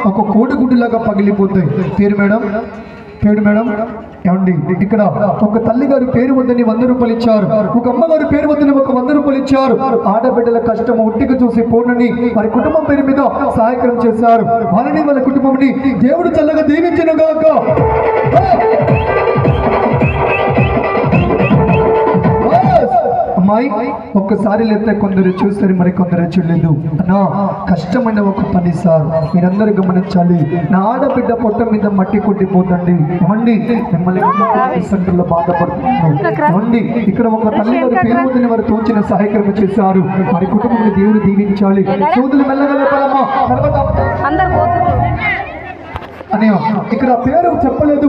ఒక కోడిగుడ్డులాగా పగిలిపోతాయి. పేరు మేడం, పేరు మేడం ఏమండి, ఇక్కడ ఒక తల్లి గారి పేరు వద్దని 100 రూపాయలు ఇచ్చారు, ఒక అమ్మగారి పేరు వద్దని ఒక 100 రూపాయలు ఇచ్చారు. ఆడబిడ్డల కష్టం ఒట్టిగా చూసి పూర్ణని వారి కుటుంబం పేరు మీద సహాయకరం చేశారు. వాళ్ళని వాళ్ళ కుటుంబంని దేవుడు చల్లగా దీవించునుగాక. అమ్మాయి ఒక్కసారి లేతే కొందరు చూస్తారు, మరి కొందరు చూడలేదు. నా కష్టమైన ఒక పని సార్, మీరందరూ గమనించాలి. నా ఆడబిడ్డ పొట్ట మీద మట్టి కొట్టిపోతండి ఏమండి, మిమ్మల్ని సెంటర్లో బాధపడుతున్నాను ఏమండి. ఇక్కడ ఒక తల్లి గారు పేరు వద్దని వారు తోచిన సహాయకరం చేశారు. వారి కుటుంబాన్ని దేవుడు దీవించాలి. సోదరులు మెల్లగలమా అని ఇక్కడ పేరు చెప్పలేదు.